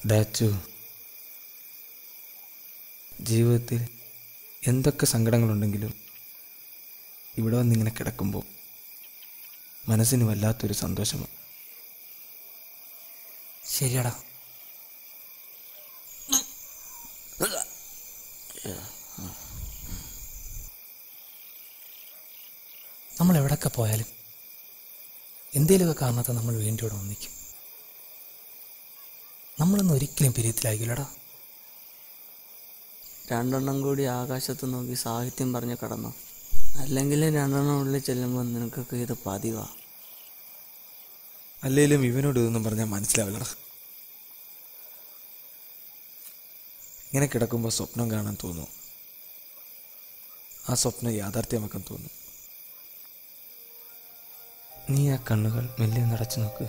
ഡാച്ചു, ജീവിതത്തിൽ എന്തൊക്കെ സങ്കടങ്ങളുണ്ടെങ്കിലും ഇവിടെ വന്നിങ്ങനെ കിടക്കുമ്പോൾ മനസ്സിന് വല്ലാത്തൊരു സന്തോഷമാണ്. ശരിയാടാ. നമ്മൾ എവിടെയൊക്കെ പോയാലും എന്തേലുമൊക്കെ കാരണത്തെ നമ്മൾ വീണ്ടും ഇവിടെ ഒന്നിക്കും. നമ്മളൊന്നും ഒരിക്കലും പിരിയത്തിലായിരിക്കില്ലടാ. രണ്ടെണ്ണം കൂടി ആകാശത്ത് നോക്കി സാഹിത്യം പറഞ്ഞ് കടന്നു. അല്ലെങ്കിൽ രണ്ടെണ്ണം ഉള്ളിൽ ചെല്ലുമ്പോൾ നിനക്കൊക്കെ ഇത് പതിവാ. അല്ലെങ്കിലും ഇവനോട് ഇതൊന്നും പറഞ്ഞാൽ മനസ്സിലാവില്ലടാ. ഇങ്ങനെ കിടക്കുമ്പോൾ സ്വപ്നം കാണാൻ തോന്നും. ആ സ്വപ്നം യാഥാർത്ഥ്യമാക്കാൻ തോന്നും. നീ ആ കണ്ണുകൾ മെല്ലെ നടച്ചു നോക്ക്.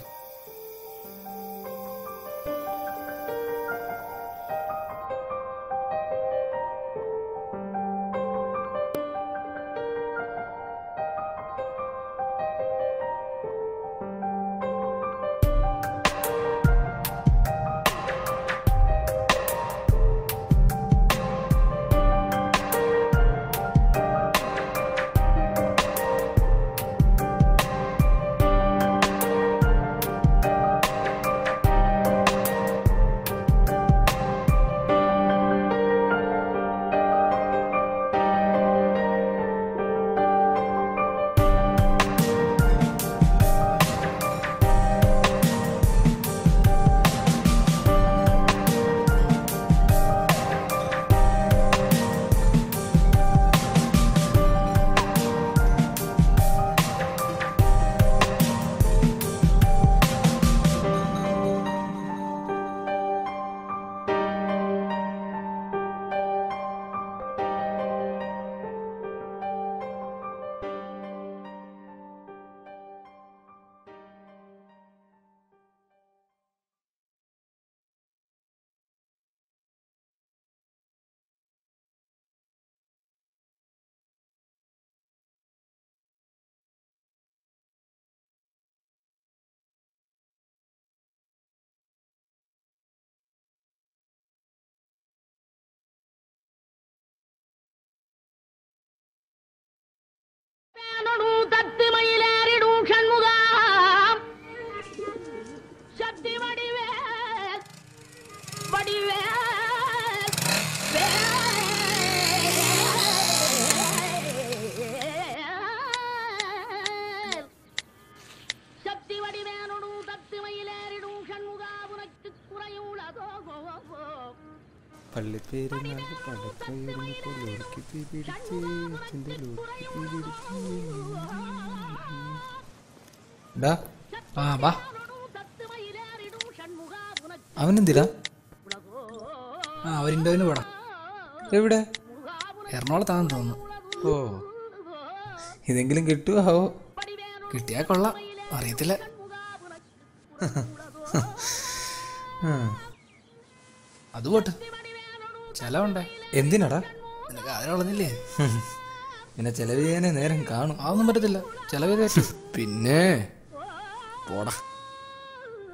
അവനെന്തിരാ? അവരിൻ്റെവിന് പോടാ. എവിടെ? എറണാകുളത്താണെന്ന് തോന്നുന്നു. ഓ, ഇതെങ്കിലും കിട്ടുവോ? കിട്ടിയാ കൊള്ളാം, അറിയത്തില്ല. അത് പോട്ട്, ചെലവുണ്ടേ. എന്തിനാടാ? നിനക്ക് അതിനുള്ളതില്ലേ? പിന്നെ ചെലവ് ചെയ്യാനേ നേരം കാണും. അതൊന്നും പറ്റത്തില്ല, ചെലവ് ചെയ്തേറ്റു. പിന്നെ പോടാ.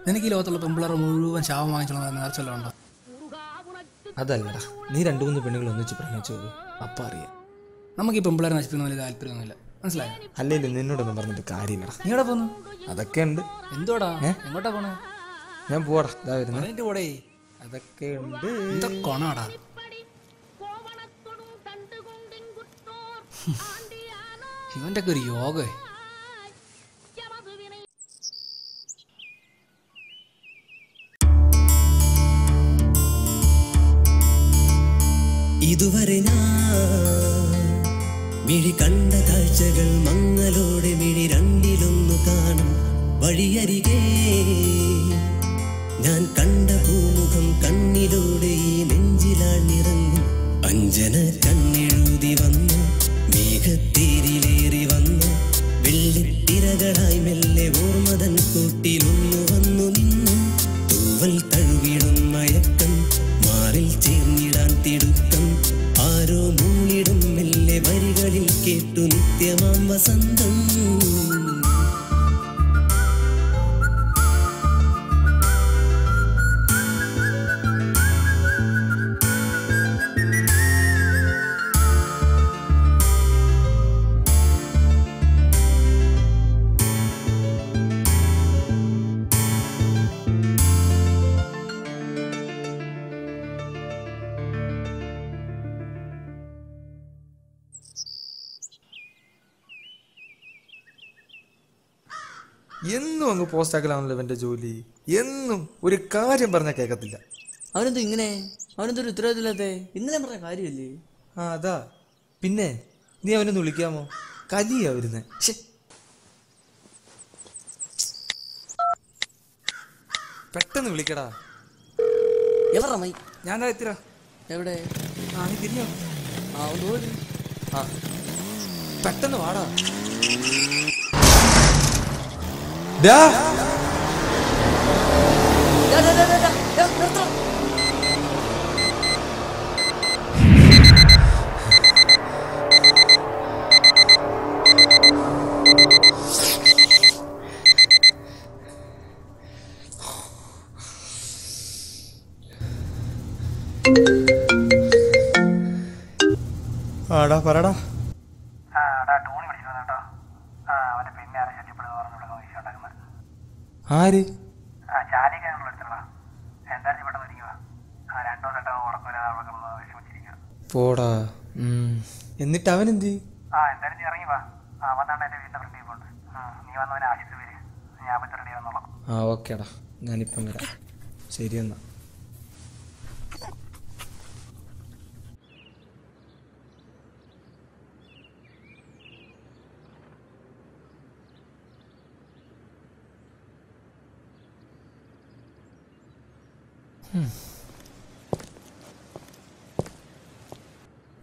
നിനക്ക് ഈ ലോകത്തുള്ള പെമ്പിളർ മുഴുവൻ ശാപം വാങ്ങിച്ചോളാം നേർച്ചല്ലോ ഉണ്ടോ? അതല്ലടാ, നീ 2-3 പെണ്ണുകൾ ഒന്നിച്ച് പ്രണയിച്ചു പോകും, അപ്പം അറിയാം. നമുക്ക് ഈ പെമ്പിളരെ നശിപ്പിക്കുന്ന വലിയ താല്പര്യമൊന്നുമില്ല, മനസ്സിലായോ? അല്ലെങ്കിൽ നിന്നോടൊന്നും പറഞ്ഞിട്ട് കാര്യമില്ലടാ. നീ എവിടെ പോന്നു? അതൊക്കെ ഉണ്ട്. എന്തോടാ? എങ്ങോട്ടാ പോണേ? ഞാൻ പോടാ, ഇതാ വരുന്നത്. പോടേ. അതൊക്കെ ഉണ്ട്. കൊണാടാ. ഇവന്റെ ഒക്കെ ഒരു യോഗ. ഇതുവരെ ഞാൻ മിഴി കണ്ട കാഴ്ചകൾ മങ്ങലോടെ മിഴി രണ്ടിലൊന്നു കാണും വഴിയരികെ ഞാൻ കണ്ട പൂമുഖം കണ്ണിലൂടെ ഈ നെഞ്ചിലാണിറങ്ങും. അഞ്ജന കണ്ണെഴുതി വന്നു മേഘത്തേരിലേറി വന്നു വെള്ളിത്തിരകളായി മെല്ലെ ഓർമ്മതൻ കൂട്ടിലൊന്നു വന്നു നിന്നു. തൂവൽ തഴുകിടും മയക്കം മാറിൽ ചേർന്നിടാൻ തിടുക്കം ആരോ മൂളിടും മെല്ലെ വരികളിൽ കേട്ടു നിത്യമാം വസന്തം. എന്നും അങ്ങ് പോസ്റ്റാക്കലാണല്ലോ ഇവന്റെ ജോലി. എന്നും ഒരു കാര്യം പറഞ്ഞാൽ കേൾക്കത്തില്ല. അവനെന്തോ ഇങ്ങനെ, അവനെന്തൊരു ഉത്തരവാദിത്തമില്ലാത്തേ. ഇന്നലെ പറഞ്ഞ കാര്യമല്ലേ. ആ അതാ. പിന്നെ നീ അവനൊന്ന് വിളിക്കാമോ? കലിയാ വരുന്നേ. പെട്ടെന്ന് വിളിക്കടാ. എവറാ മൈ? ഞാൻ എത്തിരാ. എവിടെ? ആ നീ തിരിഞ്ഞോ. ആ ഒന്ന് ആ പെട്ടെന്ന് വാടാ. നിർത്തണം. ആടാ പറടാ. ആര്? പോടാ. എന്നിട്ട് അവൻ എന്ത്? ആ ഓക്കേടാ, ഞാനിപ്പം വരാം. ശരി എന്നാ.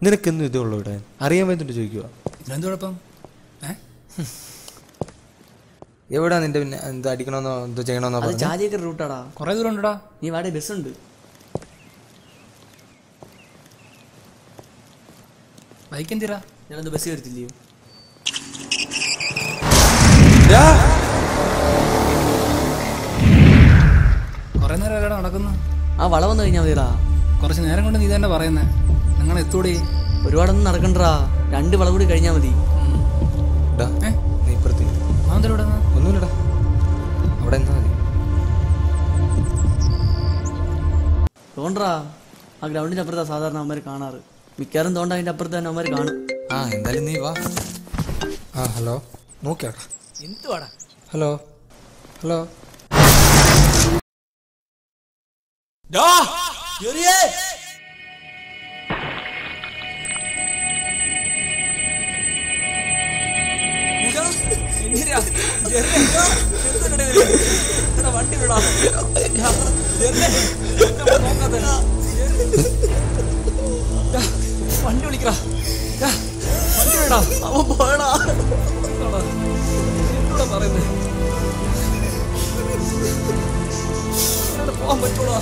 നിനക്കെന്നും ഇതേ ഉള്ളൂ ഇവിടെ? അറിയാൻ വേണ്ടിട്ട് ചോദിക്കുക. ഇതിനെന്ത് കുഴപ്പം? എവിടാ നിന്റെ പിന്നെ എന്താ അടിക്കണമെന്നോ എന്തോ ചെയ്യണമെന്നോ? അത് ചാലിയൊക്കെ റൂട്ടാടാ. കുറെ ദൂരം ഉണ്ടടാ. നീ വാടേ ബസ്സുണ്ട്. ബൈക്ക് എന്തിരാ? ഞാനൊന്ന് ബസ് കയറത്തില്ലയോ? കുറെ നേരം എവിടെ നടക്കുന്നു? ആ വളവന്ന് കഴിഞ്ഞാൽ മതിടാ. കുറച്ച് നേരം കൊണ്ട് നീ തന്നെ പറയുന്നേ. നിങ്ങൾ എത്തൂടെ? ഒരുപാടൊന്നും നടക്കണ്ടാ. 2 വളവ് കൂടി കഴിഞ്ഞാൽ മതി. നീ ഇപ്പുറത്ത് ഒന്നുമില്ലടാ, അവിടെ എന്നാ മതി. തോണ്ടാ, ആ ഗ്രൗണ്ടിന്റെ അപ്പുറത്താ സാധാരണ അവന്മാർ കാണാറ്. മിക്കവാറും തോണ്ട അതിന്റെ അപ്പുറത്ത് തന്നെ അവന്മാർ കാണും. ആ എന്തായാലും നീ വാ. ആ ഹലോ, നോക്കിയാടാ. എന്തുവാടാ? Hello hello. വണ്ടി വിടാ. വണ്ടി വിളിക്കടാ. വണ്ടി വിടാ. അവൻ പോയടാ. എന്നോടാ പറയുന്നേ. പോവാൻ പറ്റൂടാ.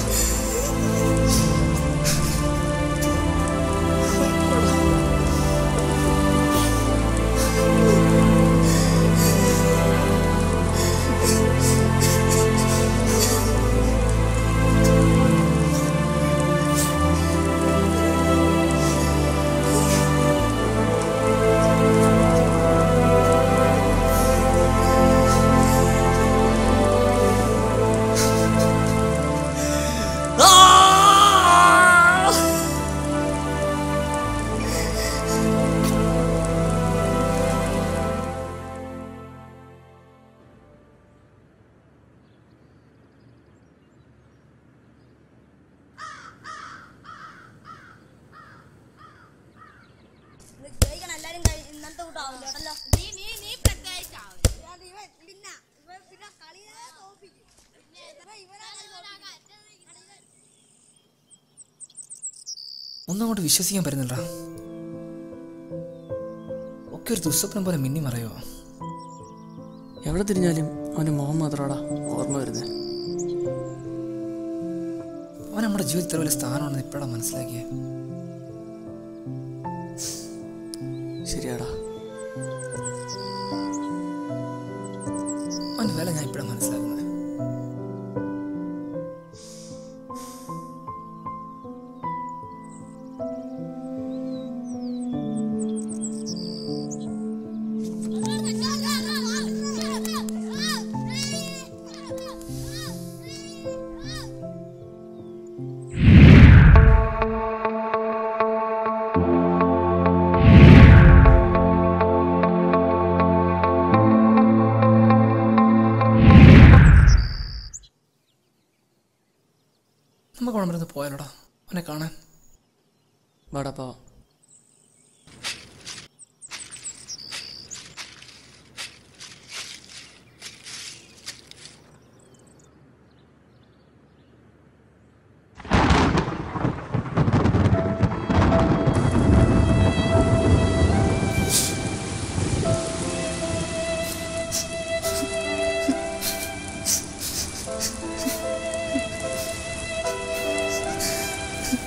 ഒന്നും അങ്ങോട്ട് വിശ്വസിക്കാൻ പറ്റുന്നില്ല. ഒക്കെ ഒരു ദുസ്വപ്നം പോലെ മിന്നി മറയോ. എവിടെ തിരിഞ്ഞാലും അവന്റെ മുഖം മാത്രമാടാ ഓർമ്മ വരുന്നേ. അവൻ നമ്മുടെ ജീവിതത്തിൽ ഇത്ര വലിയ സ്ഥാനമാണെന്ന് ഇപ്പോഴാണ് മനസ്സിലാക്കിയേ. ശരിയാടാ, അവൻ്റെ വില ഞാൻ ഇപ്പോഴാണ് മനസ്സിലാക്കുന്നത്. നമുക്ക് അവിടെ മരുന്ന് പോയാലോടാ അവനെ കാണാൻ. വാടാ പോവാം.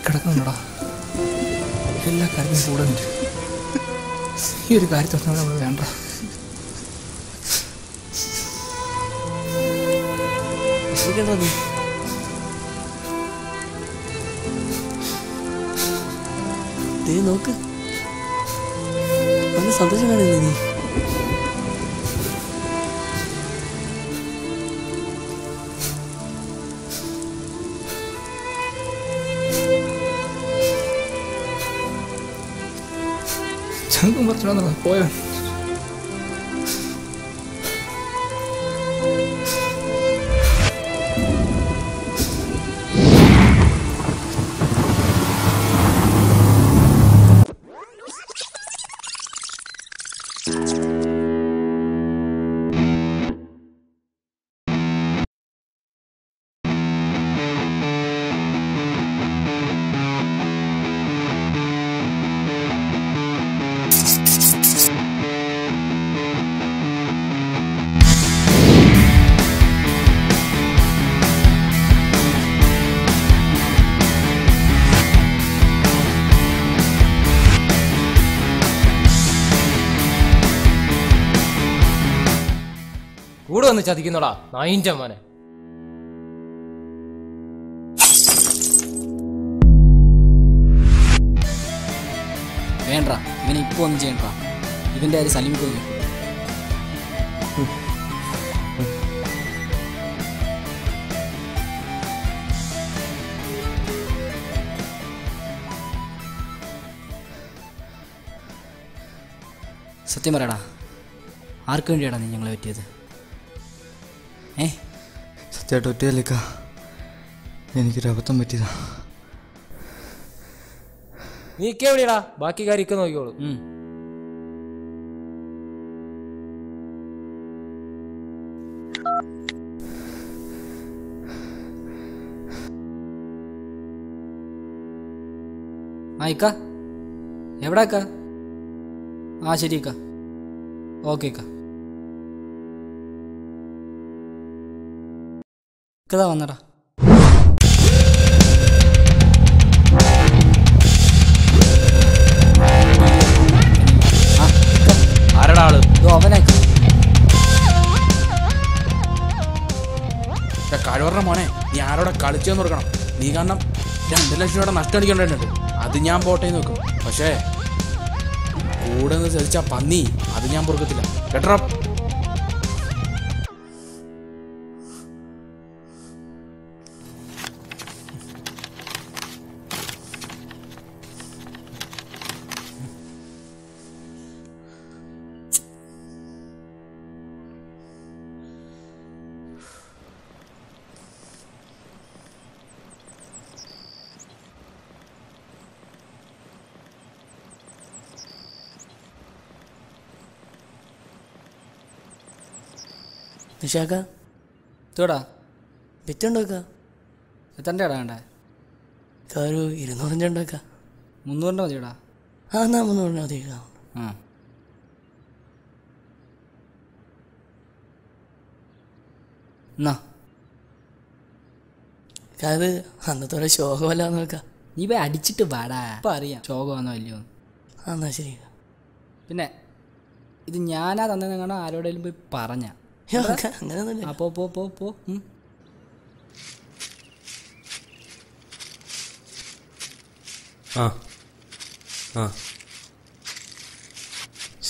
കിടക്കുന്നുണ്ടടാ, എല്ലാ കാര്യവും കൂടെ നിന്നിട്ട് ഈ ഒരു കാര്യത്തൊന്നും നമ്മൾ വേണ്ട. നോക്ക്, നല്ല സന്തോഷം കാണില്ലേ നീ? ചങ്കും പറിച്ചിടാ പോയാ. കൂടെ വന്ന് ചതിക്കുന്നോടാ നായിൻ്റെ മോനെ. വേണ്ട, ഇവനെ ഇപ്പൊ ഒന്നും ചെയ്യണ്ട. ഇവന്റെ കാര്യം സലീമിക്കൊന്നും. സത്യം പറയടാ, ആർക്ക് വേണ്ടിയാടാ നീ ഞങ്ങളെ പറ്റിയത്? സത്യമായിട്ട് ഒറ്റയല്ലേക്ക, എനിക്കൊരു അബദ്ധം പറ്റിയതാ. നീക്കെ എവിടെയാടാ? ബാക്കി കാര്യമൊക്കെ നോക്കിക്കോളൂ. ഇക്ക എവിടാ ഇക്ക? ആ ശരി ഇക്ക, ഓക്കെ ഇക്ക. ഇക്കതാ വന്നടാ. ആരടാ ആള്? അവനെ കഴിവറ മോനെ, നീ ആരോടെ കളിച്ചെന്ന് ഓർക്കണം. നീ കാരണം 2 ലക്ഷം രൂപയുടെ നഷ്ടം അടിക്കേണ്ടതുണ്ട്. അത് ഞാൻ പോട്ടേ നോക്കും. പക്ഷേ കൂടെ നിന്ന് ചതിച്ച പന്നി, അത് ഞാൻ പൊറുക്കത്തില്ല കേട്ടോ. നിഷാക്ക തോടാ വിറ്റുണ്ടോക്ക? എത്രൻ്റെ ഇടാ വേണ്ടേ? ഒരു 200 ഉണ്ടാക്ക. 300 മതിയോടാ. ആ എന്നാ 300 മതി. എന്നാ അത് അന്നത്തോടെ ശോകമല്ല നോക്ക. നീ പോയി അടിച്ചിട്ട് വാടാ, ഇപ്പം അറിയാം ശോകമാണോ അല്ലയോ. എന്നാ ശരി. പിന്നെ ഇത് ഞാനാ തന്നെ കാണാൻ ആരോടെങ്കിലും പോയി പറഞ്ഞ അങ്ങനെയൊന്നുമില്ല. പോ പോ പോ പോ. ആ ആ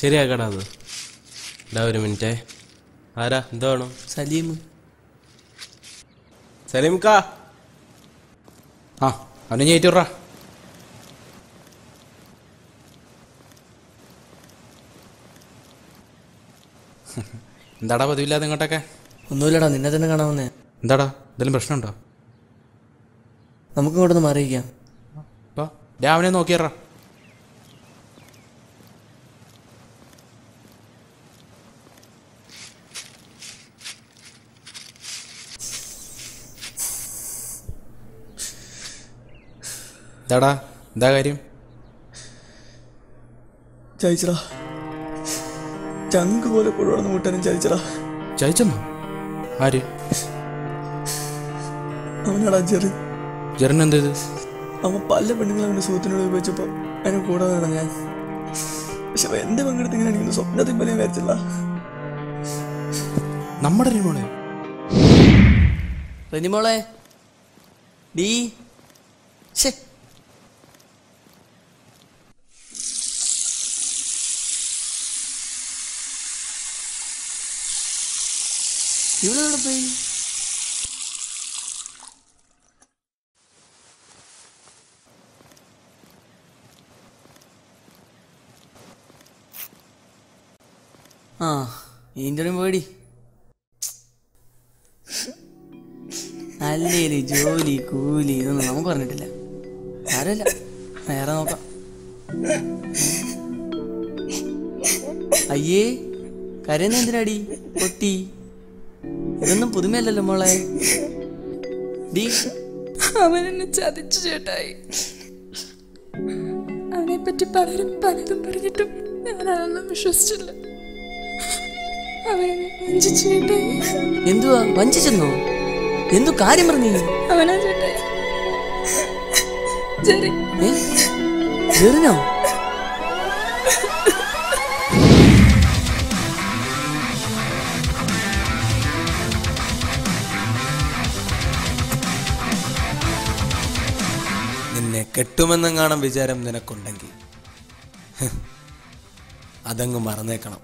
ശരിയാക്കടാ. അത് ഇതാ ഒരു മിനിറ്റേ. ആരാ? എന്താ വേണം? സലീം. സലീംക്കാ. ആ അവനെ ഞേറ്റുറാ. എന്താടാ പതിവില്ലാതെ ഇങ്ങോട്ടൊക്കെ? ഒന്നുമില്ലടാ, നിന്നെ തന്നെ കാണാൻ വന്നേ. എന്താടാ എന്തെങ്കിലും പ്രശ്നമുണ്ടോ? നമുക്ക് ഇങ്ങോട്ടൊന്ന് മാറിയിക്കാം. രാവിലെ നോക്കിയറാ. എന്താടാ, എന്താ കാര്യം? ചായച്ചടാ, ചങ്ക് പോലെ കൊണ്ടുവന്ന് മുട്ടാനും ചായച്ചടാ. ചായച്ചെന്നോ? ആര്? അവനാടാ ജെറി. ജെറിന് എന്തേത്? അവൻ പല പെണ്ണുങ്ങളും അവൻ്റെ സുഹൃത്തിനോട് ഉപയോഗിച്ചപ്പോൾ അതിനെ കൂടാതാണ് ഞാൻ. പക്ഷെ എന്റെ പങ്കെടുത്ത് ഇങ്ങനെ എനിക്ക് സ്വപ്നത്തിൽ പോലെ വിചാരിച്ചില്ല. നമ്മുടെ റിനിമോളെ റിനിമോളെ ഡീ ശേ ഇവിടെ പോയി. ആ ഇന്റർവ്യൂ പോയി. അല്ലേല് ജോലി കൂലി ഇതൊന്നും നമുക്ക് പറഞ്ഞിട്ടില്ല. ആരല്ല വേറെ നോക്കാം. അയ്യേ കരയുന്ന എന്തിനാടി പൊട്ടി? ഇതൊന്നും പുതുമയല്ലല്ലോ മോളെ. അവനെന്നെ ചതിച്ചു ചേട്ടായി. അവനെ പറ്റി പലരും പലതും പറഞ്ഞിട്ടും ഞാനതൊന്നും വിശ്വസിച്ചില്ല. അവനെ വഞ്ചിച്ചു ചേട്ടായി. എന്തുവാ വഞ്ചിച്ചെന്നോ? എന്തു കാര്യം പറഞ്ഞു? അവനാ ചേട്ടായി ജെറി. ജെറിനോ? നിന്നെ കെട്ടുമെന്നെങ്ങാണം വിചാരം നിനക്കുണ്ടെങ്കിൽ അതങ്ങ് മറന്നേക്കണം.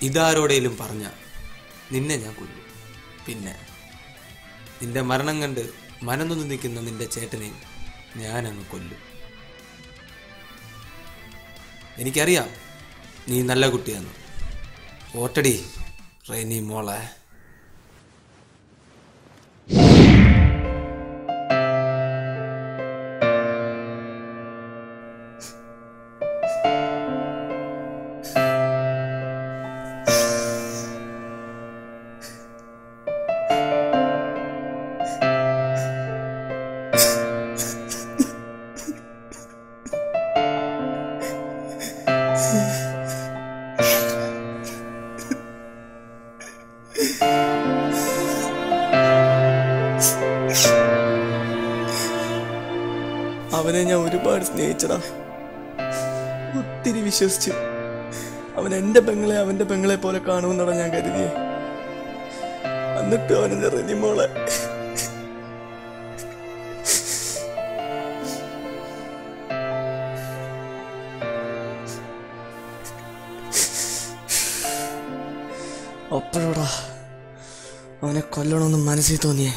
ഇതാരോടേലും പറഞ്ഞ നിന്നെ ഞാൻ കൊല്ലും. പിന്നെ നിന്റെ മരണം കണ്ട് മനനൊന്നു നിൽക്കുന്ന നിന്റെ ചേട്ടനെ ഞാനങ്ങ് കൊല്ലും. എനിക്കറിയാം നീ നല്ല കുട്ടിയാന്ന്. ഓട്ടടി റെനി മോളെ. അവനെ ഞാൻ ഒരുപാട് സ്നേഹിച്ചടാ, ഒത്തിരി വിശ്വസിച്ചു. അവൻ എൻ്റെ പെങ്ങളെ അവൻ്റെ പെങ്ങളെ പോലെ കാണുമെന്നാണ് ഞാൻ കരുതിയേ. എന്നിട്ട് അവനെന്റെ റിനിമോളെ. അപ്പോഴോടാ അവനെ കൊല്ലണമെന്ന് മനസ്സിൽ തോന്നിയേ.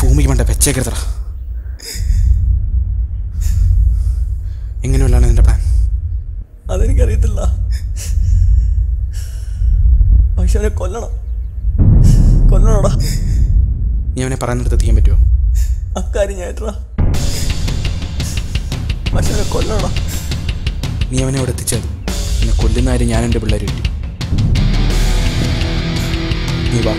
ഭൂമിക്ക് വേണ്ട വെച്ചേക്കരുതടാ. എങ്ങനെയുള്ളതാണ് നിന്റെ പ്ലാൻ? അതെനിക്കറിയത്തില്ല. പക്ഷെ അവനെ കൊല്ലണോടാ. നീ അവനെ പറയുന്നിടത്ത് എത്തിക്കാൻ പറ്റുമോ? അക്കാര്യം ഞാൻ ഏറ്റാ. പക്ഷെ അവനെ കൊല്ലണോടാ. നീ അവനെ അവിടെ എത്തിച്ചാൽ എന്നെ കൊല്ലുന്ന കാര്യം ഞാൻ എൻ്റെ പിള്ളേർ കിട്ടി. നീ വാ.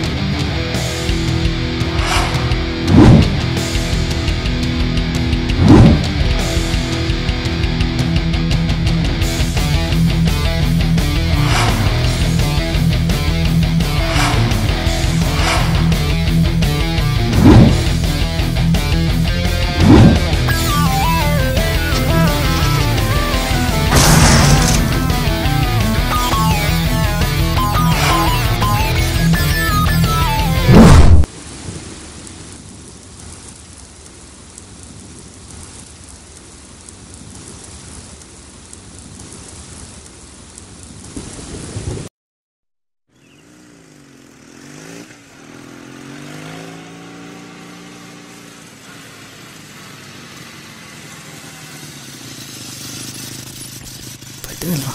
പറ്റുന്നില്ല.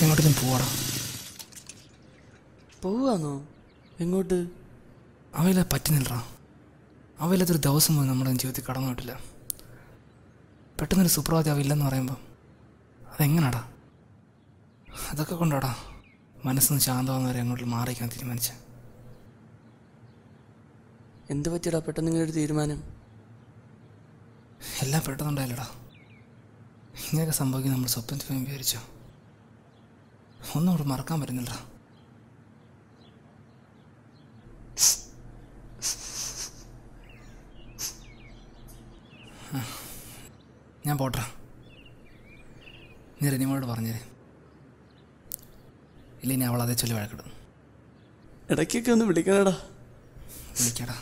എങ്ങോട്ടേലും പോവാടാ. പോവാന്നോ? എങ്ങോട്ട്? അവയിലെ പറ്റുന്നില്ല. അവയിലത്തൊരു ദിവസം പോലും നമ്മുടെ ജീവിതത്തിൽ കടന്നു കിട്ടില്ല. പെട്ടെന്നൊരു സുപ്രഭാതി അവയില്ലെന്ന് പറയുമ്പോൾ അതെങ്ങനാടാ? അതൊക്കെ കൊണ്ടാടാ മനസ്സൊന്ന് ശാന്തമാകുന്നവരെ അങ്ങോട്ട് മാറിക്കാൻ തീരുമാനിച്ചത്. എന്ത് പറ്റിയടാ പെട്ടെന്ന് ഇങ്ങനൊരു തീരുമാനം? എല്ലാം പെട്ടെന്നുണ്ടായില്ലടാ. ഇങ്ങനെയൊക്കെ സംഭവിക്കും നമ്മൾ സ്വപ്നത്തിൽ വിചാരിച്ചോ? ഒന്നും അവിടെ മറക്കാൻ പറ്റുന്നില്ല. ഞാൻ പോട്ടാ. നീ റെനിമോളോട് പറഞ്ഞേരെ. ഇല്ല ഇനി അവൾ അതേ ചൊല്ലി വഴക്കിടും. ഇടയ്ക്കൊക്കെ ഒന്ന് വിളിക്കണടാ. വിളിക്കടാ.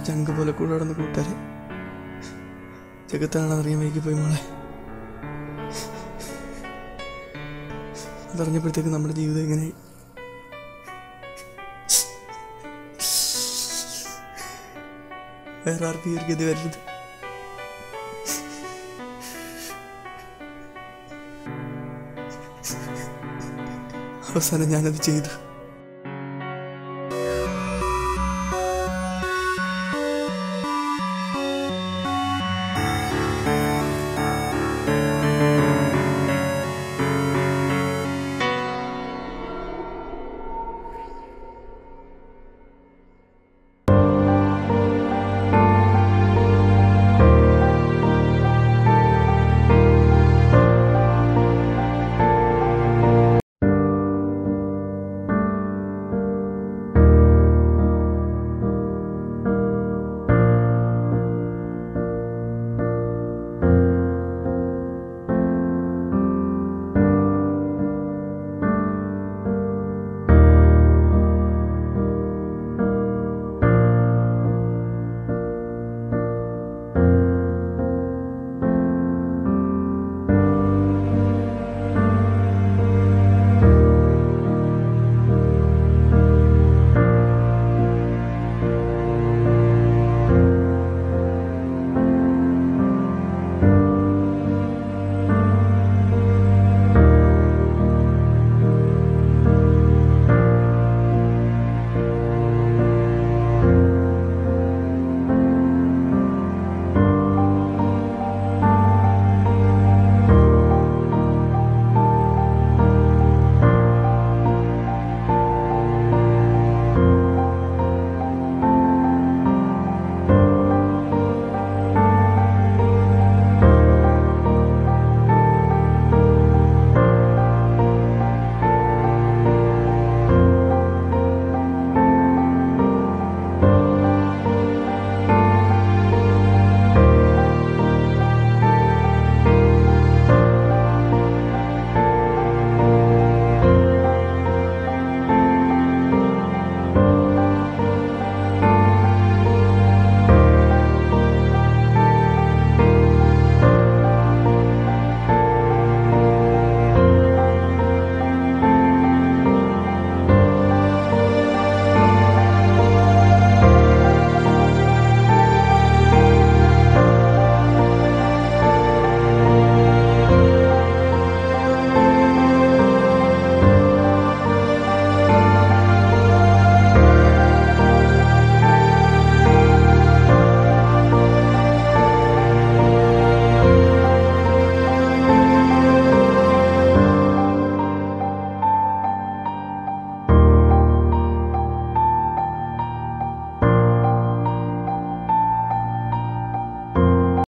ചങ്ക പോലെ കൂടെ നടന്ന് കൂട്ടുകാരെ ജഗത്താണെന്ന് അറിയാൻ വൈകി പോയി മോളെ. അതറിഞ്ഞപ്പോഴത്തേക്ക് നമ്മുടെ ജീവിതം ഇങ്ങനെ വേറെ ആർക്കും ഈ ഒരു ഗതി വരരുത്. അവസാനം ഞാനത് ചെയ്തു.